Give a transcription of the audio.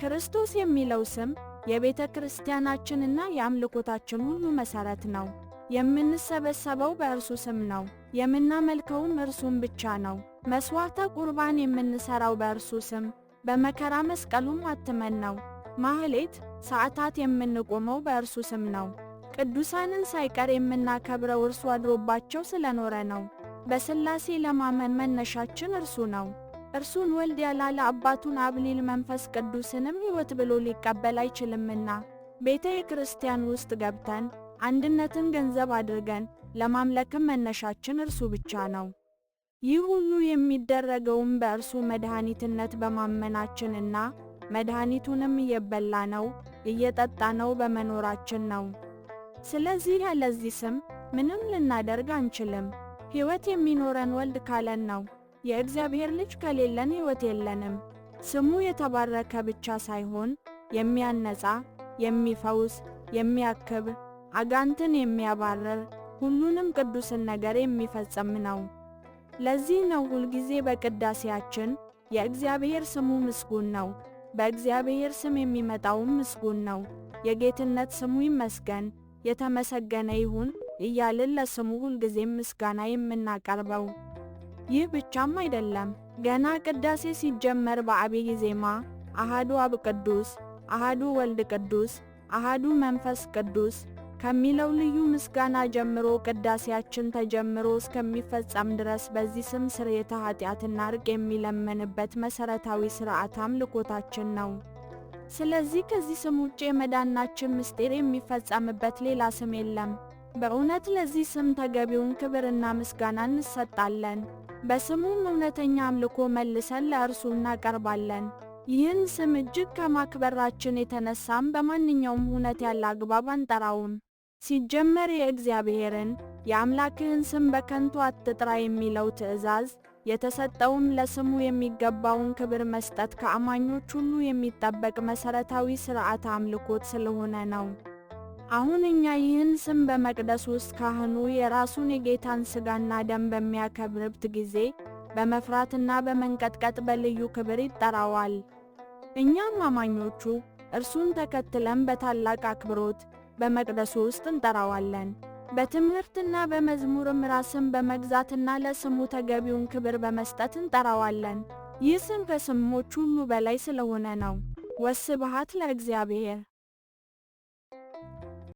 ክርስቶስ የሚለው ስም የቤተ ክርስቲያናችንና የአምልኮታችን ሁሉ መሠረት ነው። የምንሰበሰበው በእርሱ ስም ነው። የምናመልከውም እርሱን ብቻ ነው። መሥዋዕተ ቁርባን የምንሠራው በእርሱ ስም፣ በመከራ መስቀሉም አትመን ነው። ማህሌት፣ ሰዓታት የምንቆመው በእርሱ ስም ነው። ቅዱሳንን ሳይቀር የምናከብረው እርሱ አድሮባቸው ስለኖረ ነው። በሥላሴ ለማመን መነሻችን እርሱ ነው። እርሱን ወልድ ያላለ አባቱን አብ ሊል መንፈስ ቅዱስንም ሕይወት ብሎ ሊቀበል አይችልምና ቤተ ክርስቲያን ውስጥ ገብተን አንድነትን ገንዘብ አድርገን ለማምለክም መነሻችን እርሱ ብቻ ነው። ይህ ሁሉ የሚደረገውም በእርሱ መድኃኒትነት በማመናችንና መድኃኒቱንም እየበላነው እየጠጣነው በመኖራችን ነው። ስለዚህ ያለዚህ ስም ምንም ልናደርግ አንችልም። ሕይወት የሚኖረን ወልድ ካለን ነው። የእግዚአብሔር ልጅ ከሌለን ሕይወት የለንም። ስሙ የተባረከ ብቻ ሳይሆን የሚያነጻ፣ የሚፈውስ፣ የሚያክብ፣ አጋንንትን የሚያባርር፣ ሁሉንም ቅዱስን ነገር የሚፈጽም ነው። ለዚህ ነው ሁልጊዜ በቅዳሴያችን የእግዚአብሔር ስሙ ምስጉን ነው፣ በእግዚአብሔር ስም የሚመጣውም ምስጉን ነው፣ የጌትነት ስሙ ይመስገን፣ የተመሰገነ ይሁን እያልን ለስሙ ሁልጊዜም ምስጋና የምናቀርበው። ይህ ብቻም አይደለም። ገና ቅዳሴ ሲጀመር በዐቢይ ዜማ አሃዱ አብ ቅዱስ፣ አሃዱ ወልድ ቅዱስ፣ አሃዱ መንፈስ ቅዱስ ከሚለው ልዩ ምስጋና ጀምሮ ቅዳሴያችን ተጀምሮ እስከሚፈጸም ድረስ በዚህ ስም ስርየተ ኃጢአትና ዕርቅ የሚለመንበት መሠረታዊ ሥርዓት አምልኮታችን ነው። ስለዚህ ከዚህ ስም ውጭ የመዳናችን ምስጢር የሚፈጸምበት ሌላ ስም የለም። በእውነት ለዚህ ስም ተገቢውን ክብርና ምስጋና እንሰጣለን። በስሙም እውነተኛ አምልኮ መልሰን ለእርሱ እናቀርባለን። ይህን ስም እጅግ ከማክበራችን የተነሳም በማንኛውም ሁነት ያለ አግባብ አንጠራውም። ሲጀመር የእግዚአብሔርን የአምላክህን ስም በከንቱ አትጥራ የሚለው ትእዛዝ የተሰጠውም ለስሙ የሚገባውን ክብር መስጠት ከአማኞች ሁሉ የሚጠበቅ መሠረታዊ ሥርዓተ አምልኮት ስለሆነ ነው። አሁን እኛ ይህን ስም በመቅደስ ውስጥ ካህኑ የራሱን የጌታን ሥጋና ደም በሚያከብርበት ጊዜ በመፍራትና በመንቀጥቀጥ በልዩ ክብር ይጠራዋል። እኛም አማኞቹ እርሱን ተከትለን በታላቅ አክብሮት በመቅደሱ ውስጥ እንጠራዋለን። በትምህርትና በመዝሙርም ራስን በመግዛትና ለስሙ ተገቢውን ክብር በመስጠት እንጠራዋለን። ይህ ስም ከስሞች ሁሉ በላይ ስለሆነ ነው። ወስብሐት ለእግዚአብሔር።